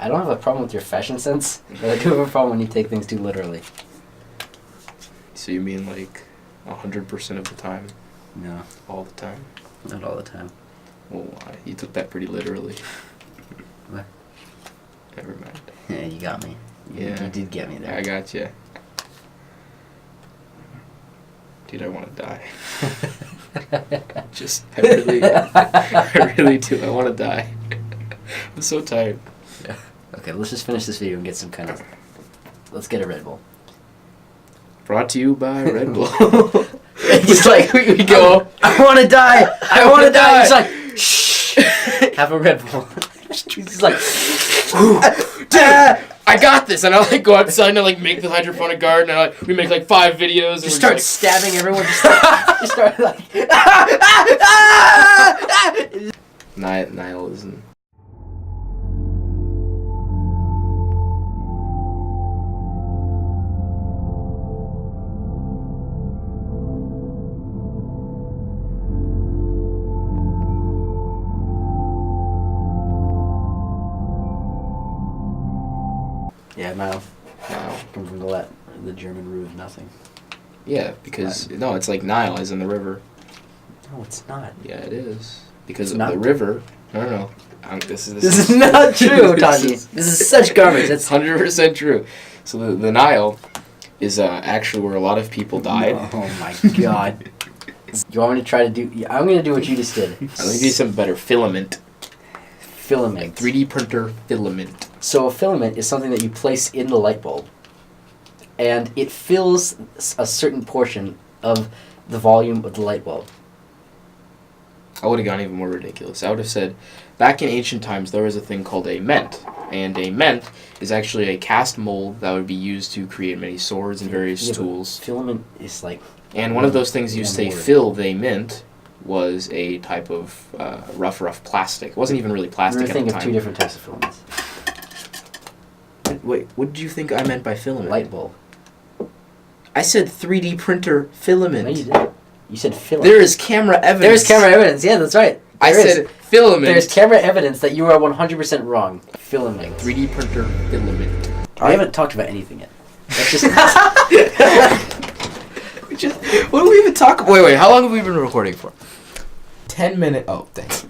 I don't have a problem with your fashion sense, but I do have a problem when you take things too literally. So you mean like 100% of the time? No. All the time? Not all the time. Well, you took that pretty literally. What? Never mind. Yeah, you got me. You did get me there. I got you. Dude, I want to die. I really do. I want to die. I'm so tired. Yeah. Okay, let's just finish this video and get some kind of... Let's get a Red Bull. Brought to you by Red Bull. He's like, we go, I want to die! I want to die! He's like, shh! Have a Red Bull. He's like, dude, I got this! And I like go outside and I like make the hydroponic garden and we make like 5 videos. And just start stabbing everyone. Just start like... Nihilism. Yeah, Nile. Come from the German root of nothing. Yeah, because no, it's like Nile is in the river. No, it's not. Yeah, it is because it's of the river. No. This is not true, Taji. This is such garbage. That's 100% true. So the Nile is actually where a lot of people died. Oh my god. You want me to try to do... I'm going to do what you just did. Let me do some better. Filament. Filament. 3D printer filament. So a filament is something that you place in the light bulb, and it fills a certain portion of the volume of the light bulb. I would have gone even more ridiculous. I would have said, back in ancient times, there was a thing called a ment. And a ment is actually a cast mold that would be used to create many swords and various tools. Filament is like... And one of those things used to say fill they mint was a type of rough plastic. It wasn't even really plastic at the time. We were thinking of 2 different types of filaments. Wait, what did you think I meant by filament? Light bulb. I said 3D printer filament. No, you didn't. You said filament. There is camera evidence. There's camera evidence. Yeah, that's right. I said filament. There's camera evidence that you are 100% wrong. Filament. 3D printer filament. We haven't talked about anything yet. That's just... What do we even talk about? Wait, how long have we been recording for? 10 minutes. Oh, thanks.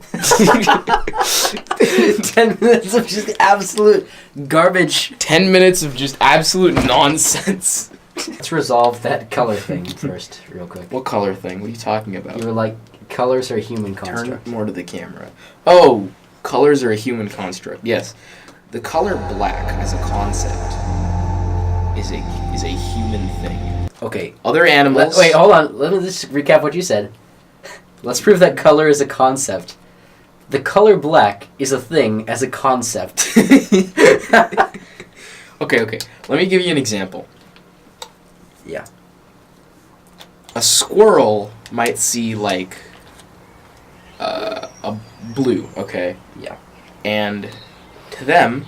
10 minutes of just absolute garbage. 10 minutes of just absolute nonsense. Let's resolve that color thing first, real quick. What color thing? What are you talking about? You were like, colors are a human construct. Turn more to the camera. Oh, colors are a human construct. Yes. The color black as a concept is a human thing. Okay. Other animals... Wait, hold on. Let me just recap what you said. Let's prove that color is a concept. The color black is a thing as a concept. Okay. Let me give you an example. Yeah. A squirrel might see, like, a blue, okay? Yeah. And to them,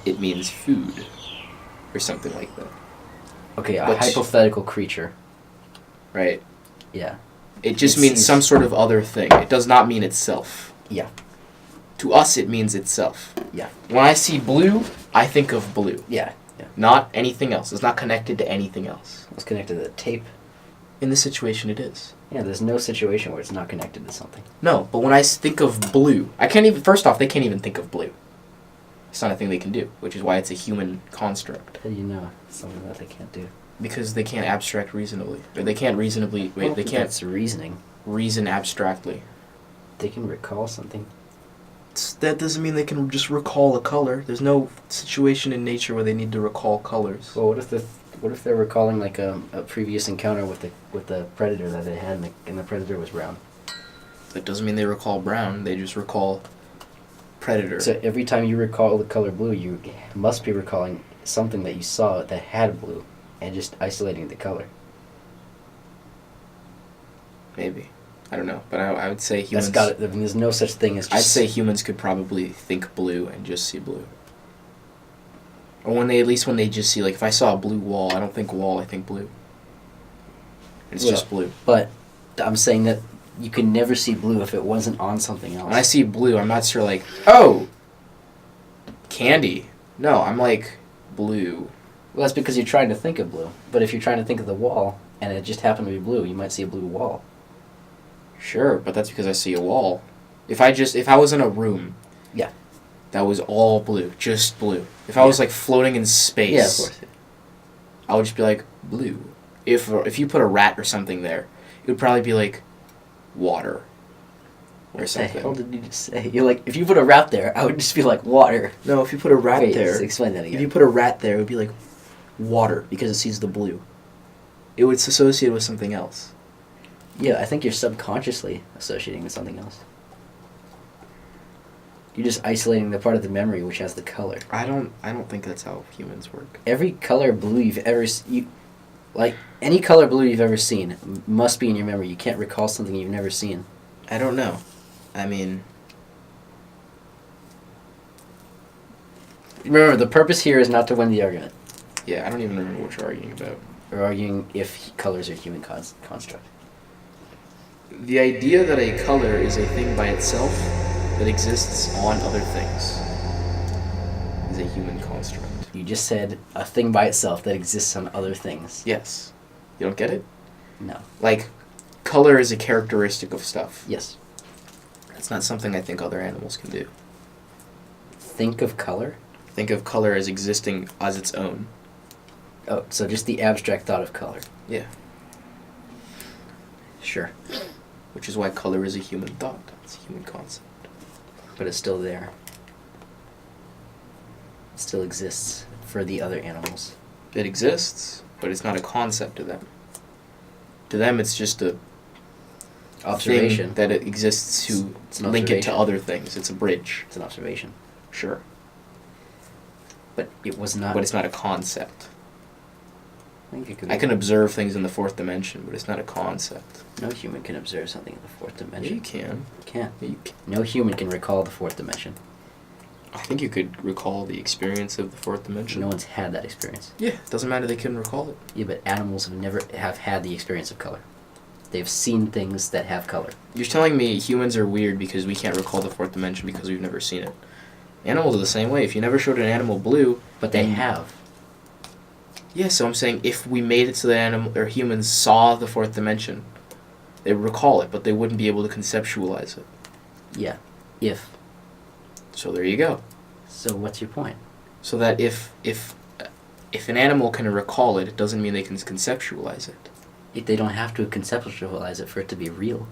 it means food. Or something like that. Okay, a hypothetical creature. Right. Yeah. It just means some sort of other thing. It does not mean itself. Yeah. To us, it means itself. Yeah. When I see blue, I think of blue. Yeah. Not anything else. It's not connected to anything else. It's connected to the tape. In this situation, it is. Yeah, there's no situation where it's not connected to something. No, but when I think of blue, I can't even... First off, they can't even think of blue. It's not a thing they can do, which is why it's a human construct. How do you know it's something that they can't do? Because they can't abstract reasonably. Or they can't reasonably... Wait, they can't... That's reasoning. Reason abstractly. They can recall something. That doesn't mean they can just recall a color. There's no situation in nature where they need to recall colors. Well, what if they're recalling like a previous encounter with the predator that they had, and the predator was brown? That doesn't mean they recall brown. They just recall predator. So every time you recall the color blue, you must be recalling something that you saw that had blue, and just isolating the color. Maybe. I don't know, but I would say humans... That's got it. I mean, there's no such thing as just... I'd say humans could probably think blue and just see blue. Or when they just see, like, if I saw a blue wall, I don't think wall, I think blue. It's just blue. But I'm saying that you can never see blue if it wasn't on something else. When I see blue, I'm not sure, like, oh! Candy. No, I'm like blue. Well, that's because you're trying to think of blue. But if you're trying to think of the wall, and it just happened to be blue, you might see a blue wall. Sure, but that's because I see a wall. If I was in a room, Yeah. that was all blue, just blue. If I was like floating in space, Yeah, of course. I would just be like blue. If you put a rat or something there, it would probably be like water or something. What the hell did you just say? You're like, if you put a rat there, I would just be like water. No, if you put a rat Wait, there, explain that again. if you put a rat there, it would be like water because it sees the blue. It would associate with something else. Yeah, I think you're subconsciously associating with something else. You're just isolating the part of the memory which has the color. I don't think that's how humans work. Every color blue you've ever like any color blue you've ever seen must be in your memory. You can't recall something you've never seen. I don't know. I mean, Remember, the purpose here is not to win the argument. yeah, I don't even remember what you're arguing about. We're arguing if colors are human construct. The idea that a color is a thing by itself that exists on other things is a human construct. You just said a thing by itself that exists on other things. Yes. You don't get it? No. Like, color is a characteristic of stuff. Yes. It's not something I think other animals can do. Think of color? Think of color as existing as its own. Oh, so just the abstract thought of color. Yeah. Sure. Which is why color is a human thought. It's a human concept. But it's still there. It still exists for the other animals. It exists, but it's not a concept to them. To them, it's just a Observation. thing that it exists to It's an link it to observation. other things. It's a bridge. It's an observation. Sure. But it was not... But it's not a concept. I think it could I be- can observe things in the fourth dimension, but it's not a concept. No human can observe something in the fourth Yeah, dimension. you can. Can't. Yeah, you can. No human can recall the fourth dimension. I think you could recall the experience of the fourth dimension. No one's had that experience. Yeah, it doesn't matter. They couldn't recall it. Yeah, but animals have never have had the experience of color. They've seen things that have color. You're telling me humans are weird because we can't recall the fourth dimension because we've never seen it. Animals are the same way. If you never showed an animal blue, But they and- have. Yeah, so I'm saying if we made it so that animal or humans saw the fourth dimension, they would recall it, but they wouldn't be able to conceptualize it. Yeah. If. So there you go. So what's your point? So that if an animal can recall it, it doesn't mean they can conceptualize it. If they don't have to conceptualize it for it to be real.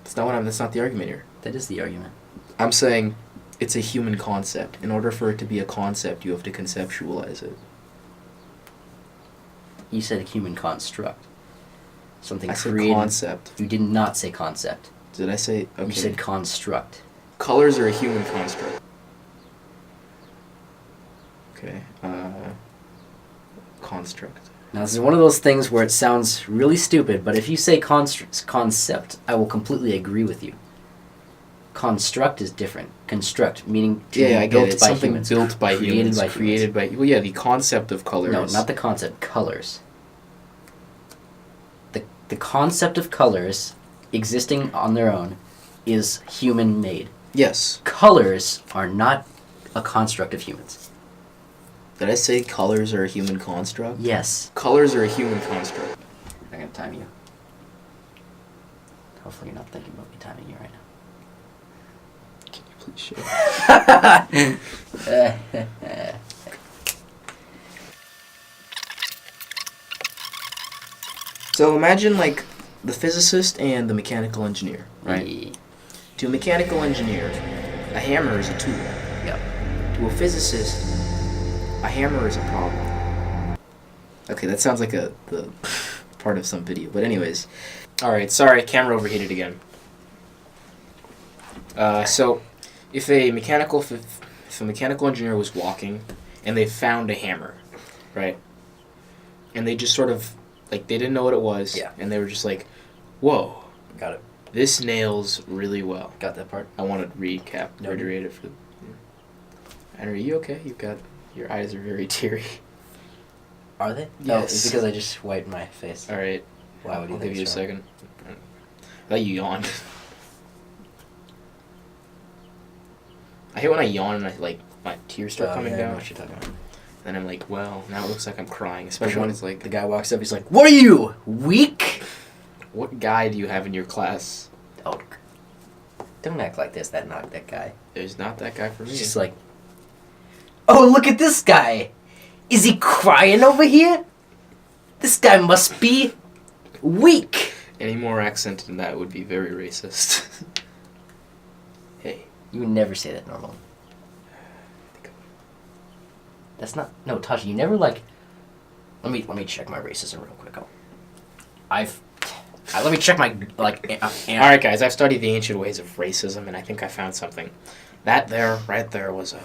That's not what I'm. That's not the argument here. That is the argument. I'm saying it's a human concept. In order for it to be a concept, you have to conceptualize it. You said a human construct. Something I said created. concept. You did not say concept. Did I say? Okay. You said construct. Colors are a human construct. Okay. Construct. Now, this is one of those things where it sounds really stupid, but if you say concept, I will completely agree with you. Construct is different. Construct, meaning to Yeah, be I get built it. It's by something humans. built by created humans. by Created by. Well, yeah, the concept of color. No, is, not the concept. Colors. The concept of colors existing on their own is human-made. Yes. Colors are not a construct of humans. Did I say colors are a human construct? Yes. Colors are a human construct. I'm going to time you. Hopefully you're not thinking about me timing you right now. Can you please share? So imagine like the physicist and the mechanical engineer, right? Yeah. To a mechanical engineer, a hammer is a tool. Yep. To a physicist, a hammer is a problem. Okay, that sounds like the part of some video, but anyways. Alright, sorry, camera overheated again. So, if a mechanical engineer was walking and they found a hammer, right? And they just sort of, like, they didn't know what it was. Yeah. And they were just like, whoa, Got it. this nails really well. Got that part? I want to recap, No. reiterate it for. Henry, are you okay? Your eyes are very teary. Are they? No, Yes. it's because I just wiped my face. All right. Why would you I'll think give you a it's wrong? second. I thought you yawned. I hate when I yawn and I like my tears start coming I know down. what you're talking about. Then I'm like, well, now it looks like I'm crying. Especially when it's like, The guy walks up, he's like, "What are you, weak?" what guy do you have in your class? Oh, don't act like this. Not that guy. There's not that guy for me. He's just like, "Oh, look at this guy. Is he crying over here? This guy must be weak." Any more accent than that would be very racist. Hey. You would never say that normally. That's not... No, Tasha, you never, like... Let me check my racism real quick. Let me check my, like... Alright, guys, I've studied the ancient ways of racism, and I think I found something. That there, right there, was a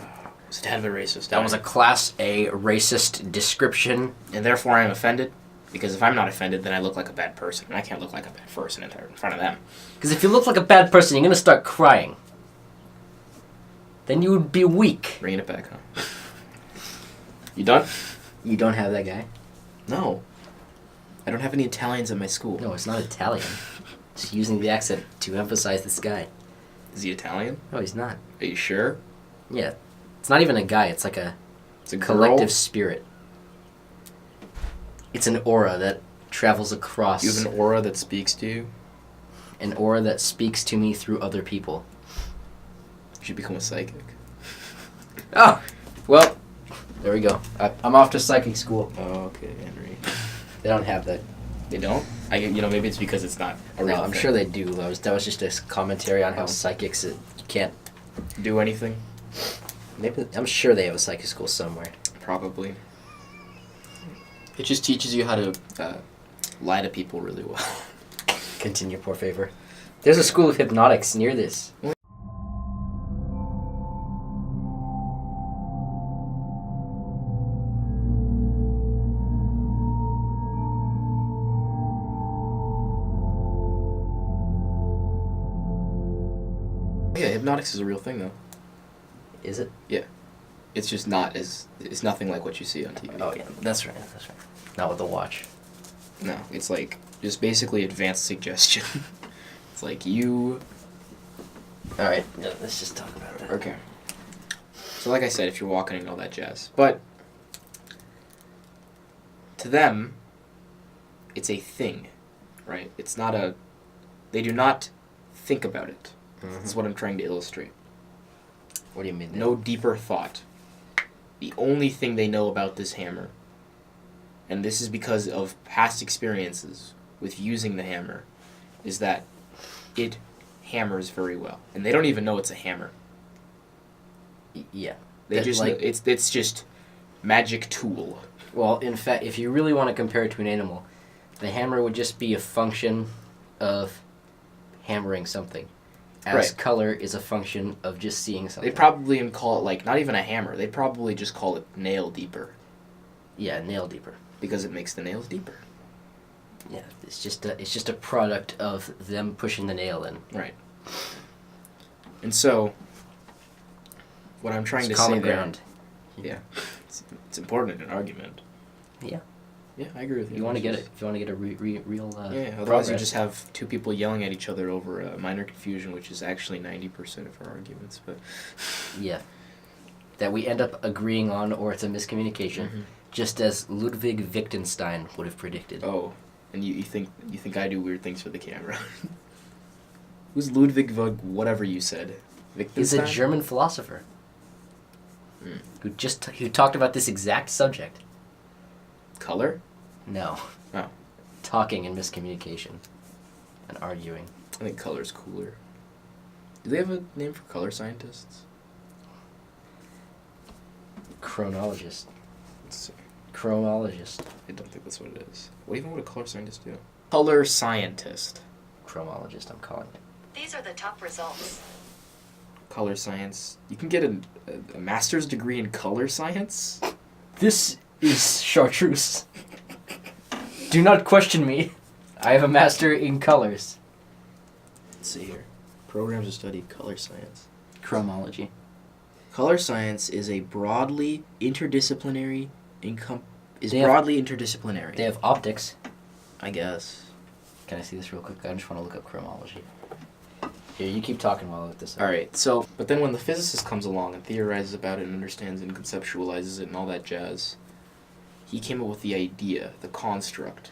tad of a racist. That was a Class A racist description. And therefore I am offended, because if I'm not offended, then I look like a bad person, and I can't look like a bad person in front of them. Because if you look like a bad person, you're going to start crying. Then you would be weak. Bringing it back, huh? You done? You don't have that guy? No. I don't have any Italians at my school. No, it's not Italian. Just using the accent to emphasize this guy. Is he Italian? No, he's not. Are you sure? Yeah. It's not even a guy. It's like It's a collective girl? spirit. It's an aura that travels across. You have an aura that speaks to you? An aura that speaks to me through other people. You should become a psychic. Oh! Well, there we go. I'm off to psychic school. Oh, okay, Henry. They don't have that. They don't? Maybe it's because it's not a real No, I'm thing. sure they do. That was just a commentary on how psychics you can't Do anything? Maybe I'm sure they have a psychic school somewhere. Probably. It just teaches you how to lie to people really well. Continue, poor favor. There's a school of hypnotics near this. Yeah, hypnotics is a real thing though. Is it? Yeah. It's just not as... It's nothing like what you see on TV. Oh yeah, that's right. Not with the watch. No, it's like just basically advanced suggestion. It's like you... Alright, let's just talk about that. Okay. So like I said, if you're walking and all that jazz. But to them, it's a thing, right? It's not a... They do not think about it. Mm-hmm. That's what I'm trying to illustrate. What do you mean? No deeper thought. The only thing they know about this hammer, and this is because of past experiences with using the hammer, is that it hammers very well. And they don't even know it's a hammer. Yeah. They just like know, it's just magic tool. Well, in fact, if you really want to compare it to an animal, the hammer would just be a function of hammering something. As Right. color is a function of just seeing something. They'd probably even call it, like, not even a hammer. They'd probably just call it nail deeper. Yeah, nail deeper. Because it makes the nails deeper. Yeah, it's just a product of them pushing the nail in. Right. And so, what I'm trying It's to common say there... ground. Yeah. It's important in an argument. Yeah. Yeah, I agree with you. You want to get it. If you want to get a real yeah, otherwise progress. you just have two people yelling at each other over a minor confusion, which is actually 90% of our arguments. But Yeah. That we end up agreeing on, or it's a miscommunication, just as Ludwig Wittgenstein would have predicted. Oh, and you think I do weird things for the camera? Who's Ludwig whatever you said? He's a Wittgenstein? German philosopher Hmm. who talked about this exact subject. Color? No. Oh. Talking and miscommunication and arguing. I think color's cooler. Do they have a name for color scientists? Chronologist. Let's see. Chronologist. I don't think that's what it is. What even would a color scientist do? Color scientist. Chromologist, I'm calling it. These are the top results. Color science. You can get a master's degree in color science? This is chartreuse. Do not question me. I have a master in colors. Let's see here. Programs to study color science. Chromology. Color science is a broadly interdisciplinary They have- interdisciplinary. They have optics. I guess. Can I see this real quick? I just want to look up chromology. Here, you keep talking while I look this up. Alright, so, but then when the physicist comes along and theorizes about it and understands and conceptualizes it and all that jazz, he came up with the idea, the construct.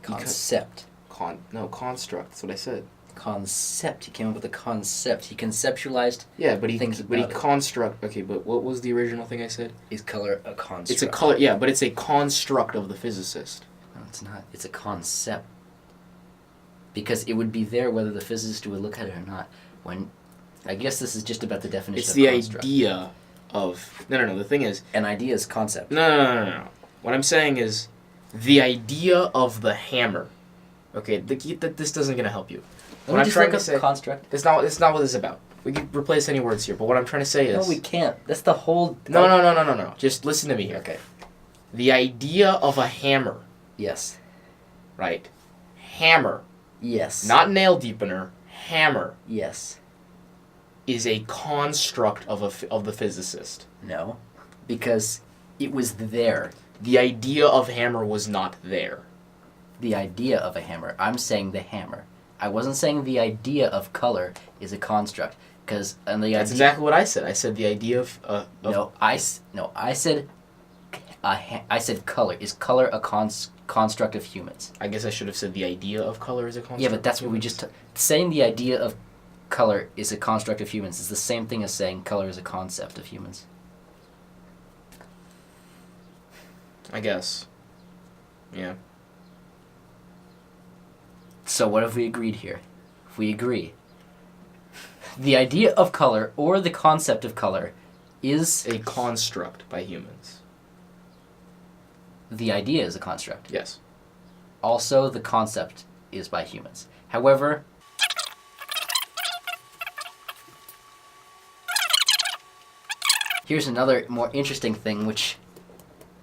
Concept. Construct, that's what I said. Concept. He came up with a concept. He conceptualized Yeah, but he about it. construct. Okay, but what was the original thing I said? Is color a construct? It's a color. Yeah, but it's a construct of the physicist. No, it's not. It's a concept. Because it would be there whether the physicist would look at it or not. When, I guess this is just about the definition It's of the construct. idea of. No. The thing is. An idea is concept. No. What I'm saying is, the idea of the hammer. Okay, this doesn't gonna help you. Let What me I'm just trying look to up say. construct. It's not what this is about. We can replace any words here, but what I'm trying to say is. No, we can't. That's the whole... No. Just listen to me here. Okay. The idea of a hammer, Yes. right? Hammer, Yes. not nail deepener. Hammer Yes. is a construct of the physicist. No. Because it was there. The idea of hammer was not there. The idea of a hammer. I'm saying the hammer. I wasn't saying the idea of color is a construct. Because That's exactly what I said. I said the idea of I said I said color. Is color a construct of humans? I guess I should have said the idea of color is a construct. Yeah, but that's what we just... saying the idea of color is a construct of humans is the same thing as saying color is a concept of humans. I guess. Yeah. So what have we agreed here? If we agree, the idea of color or the concept of color is... a construct by humans. The idea is a construct. Yes. Also, the concept is by humans. However, here's another more interesting thing which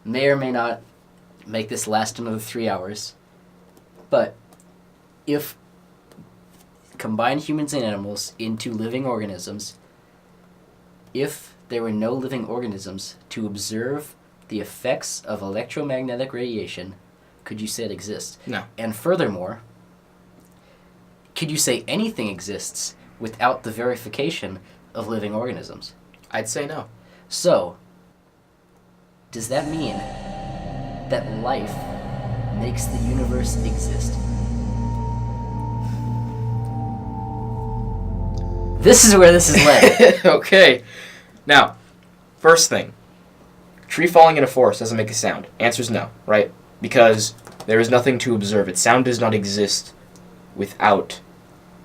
may or may not make this last another 3 hours. But if combine humans and animals into living organisms, if there were no living organisms to observe the effects of electromagnetic radiation, could you say it exists? No. And furthermore, could you say anything exists without the verification of living organisms? I'd say no. So, does that mean that life makes the universe exist? This is where this is led. Okay. Now, first thing. Tree falling in a forest doesn't make a sound. Answer's no, right? Because there is nothing to observe it. Sound does not exist without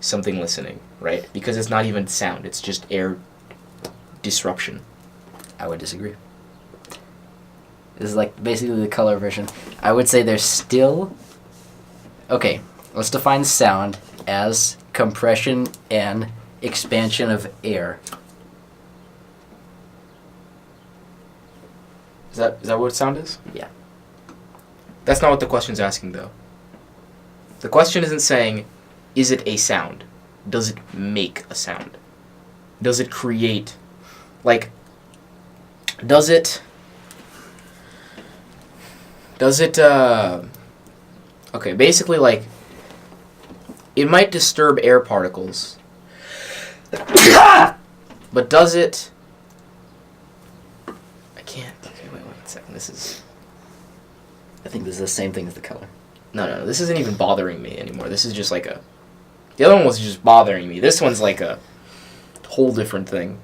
something listening, right? Because it's not even sound. It's just air disruption. I would disagree. This is like basically the color version. I would say there's still... Okay, let's define sound as compression and expansion of air. Is that what sound is? Yeah. That's not what the question's asking, though. The question isn't saying, is it a sound? Does it make a sound? Does it create... Like, does it... Okay, basically, like, it might disturb air particles. But does it... I can't... Okay, wait 1 second. This is... I think this is the same thing as the color. No, this isn't even bothering me anymore. This is just like a... The other one was just bothering me. This one's like a whole different thing.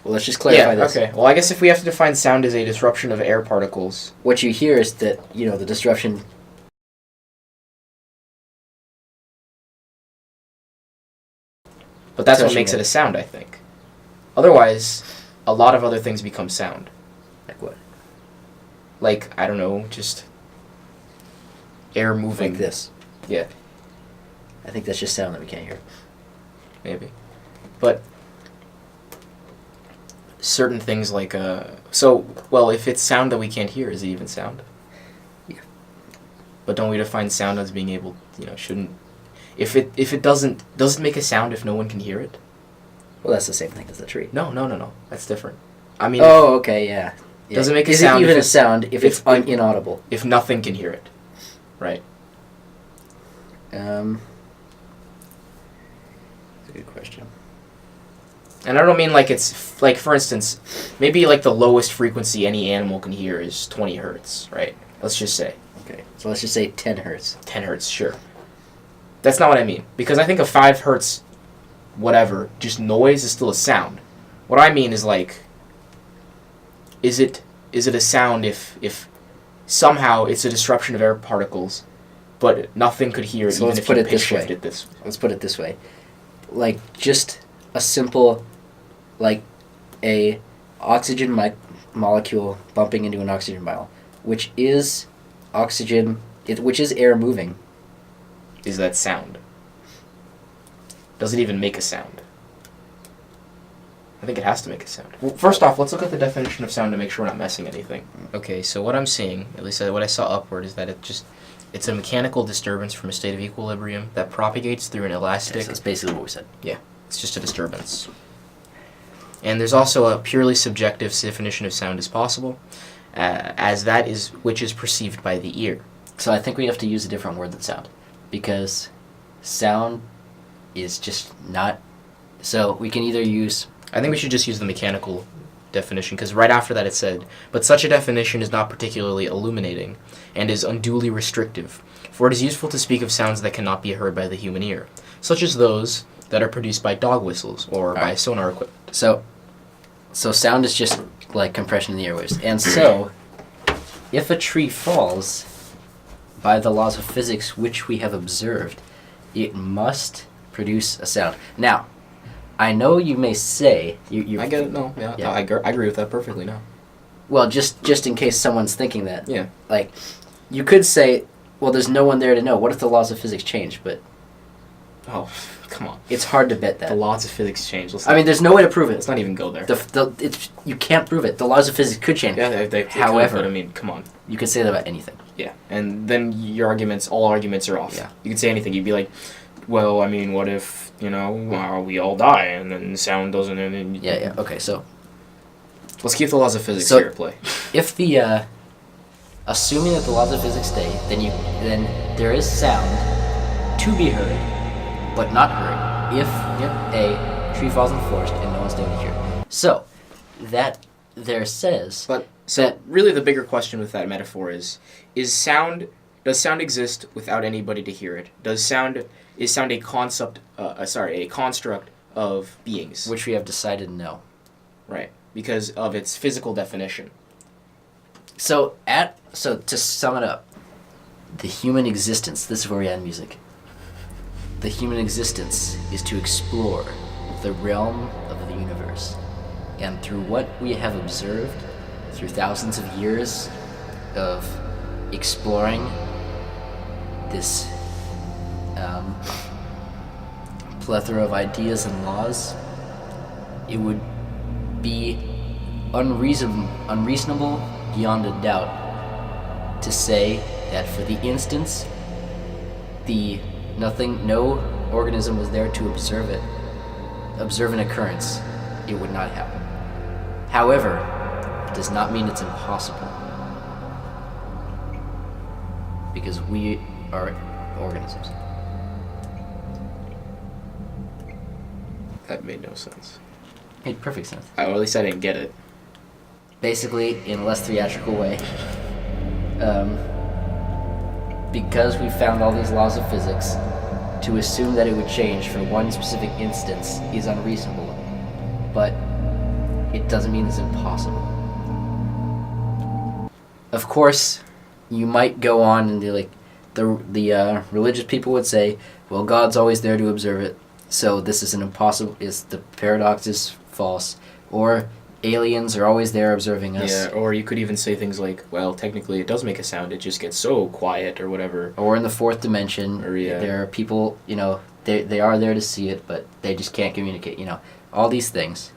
Well, let's just clarify this. Okay. Well, I guess if we have to define sound as a disruption of air particles... What you hear is that, the disruption... But that's what makes it a sound, I think. Otherwise, a lot of other things become sound. Like what? Like, I don't know, just... air moving. Like this. Yeah, I think that's just sound that we can't hear. maybe. But... certain things like, So, well, if it's sound that we can't hear, is it even sound? Yeah. But don't we define sound as being able, shouldn't... If it doesn't make a sound if no one can hear it? Well, that's the same thing as the tree. No. That's different. I mean... Oh, okay, yeah. Does it make a is sound it even if a sound if it's inaudible? If nothing can hear it, right? That's a good question. And I don't mean like it's like, for instance, maybe like the lowest frequency any animal can hear is 20 hertz, right? Let's just say. Okay, so let's just say 10 hertz. 10 hertz, sure. That's not what I mean. Because I think a 5 hertz, whatever, just noise is still a sound. What I mean is like, is it a sound if somehow it's a disruption of air particles, but nothing could hear it So even let's if put you it this pitch way. shift it this way? Let's put it this way. Like, just a simple, like, a oxygen molecule bumping into an oxygen vial, which is which is air moving. Is that sound? Does it even make a sound? I think it has to make a sound. Well, first off, let's look at the definition of sound to make sure we're not messing anything. Okay, so what I'm seeing, at least what I saw upward, is that it's a mechanical disturbance from a state of equilibrium that propagates through an elastic... That's basically what we said. Yeah, it's just a disturbance. And there's also a purely subjective definition of sound as possible, as that is which is perceived by the ear. So I think we have to use a different word than sound, because sound is just not... So we can either use... I think we should just use the mechanical definition, because right after that it said, but such a definition is not particularly illuminating, and is unduly restrictive, for it is useful to speak of sounds that cannot be heard by the human ear, such as those that are produced by dog whistles, or by sonar equipment. So sound is just like compression in the airwaves. And so, if a tree falls, by the laws of physics which we have observed, it must produce a sound. Now, I know you may say... you I get it, no. Yeah. I agree with that perfectly, no. Well, just in case someone's thinking that. Yeah. Like, you could say, well, there's no one there to know. What if the laws of physics change? But... Oh, come on. It's hard to bet that. The laws of physics change. I mean, there's no way to prove it. Let's not even go there. You can't prove it. The laws of physics could change. Yeah, they However, could, but I mean, come on. You could say that about anything. Yeah, and then all arguments are off. Yeah. You could say anything. You'd be like, well, I mean, what if, we all die and then sound doesn't... And then, Yeah, okay, so... Let's keep the laws of physics here at play. If the... assuming that the laws of physics stay, then there is sound to be heard, but not heard, if a tree falls in the forest and no one's there to hear it. So, that there says... But, so, really the bigger question with that metaphor is sound... Does sound exist without anybody to hear it? Is sound a construct of beings? Which we have decided no. Right, because of its physical definition. So to sum it up, the human existence, this is where we add music. The human existence is to explore the realm of the universe. And through what we have observed, through thousands of years of exploring this plethora of ideas and laws, it would be unreasonable beyond a doubt to say that for the instance no organism was there to observe an occurrence, it would not happen. However, it does not mean it's impossible, because we are organisms. That made no sense. Made perfect sense. Or at least I didn't get it. Basically, in a less theatrical way, because we found all these laws of physics, to assume that it would change for one specific instance is unreasonable, but it doesn't mean it's impossible. Of course, you might go on and the religious people would say, well, God's always there to observe it, so this is the paradox is false, or aliens are always there observing us. Yeah, or you could even say things like, well, technically it does make a sound, it just gets so quiet or whatever. Or in the fourth dimension, yeah. There are people, they are there to see it, but they just can't communicate, all these things.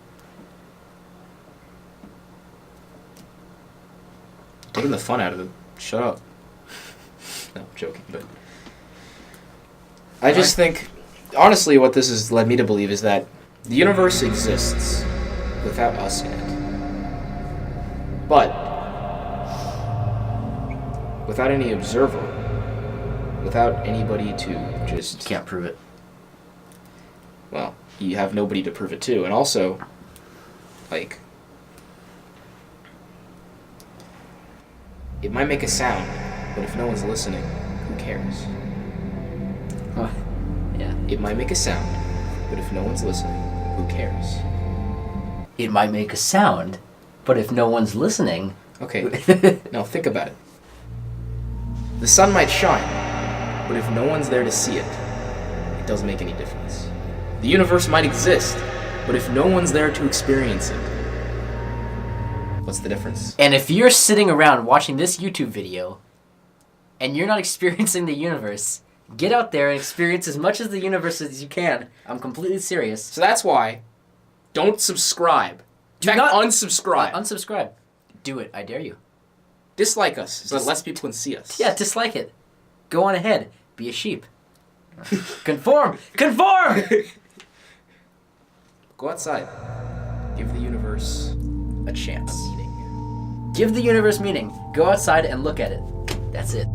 Taking the fun out of it. Shut up. No, I'm joking, but... I just think, honestly, what this has led me to believe is that the universe exists without us in it. But, without any observer, without anybody to just... Can't prove it. Well, you have nobody to prove it to. And also, like... It might make a sound, but if no one's listening, who cares? Yeah. It might make a sound, but if no one's listening, who cares? It might make a sound, but if no one's listening... Okay, now think about it. The sun might shine, but if no one's there to see it, it doesn't make any difference. The universe might exist, but if no one's there to experience it, what's the difference? And if you're sitting around watching this YouTube video, and you're not experiencing the universe, get out there and experience as much of the universe as you can. I'm completely serious. So that's why, don't subscribe. Do In fact, not unsubscribe. Unsubscribe. Do it. I dare you. Dislike us so that less people can see us. Yeah, dislike it. Go on ahead. Be a sheep. Conform! Conform! Go outside. Give the universe A chance. meaning. Give the universe meaning. Go outside and look at it. That's it.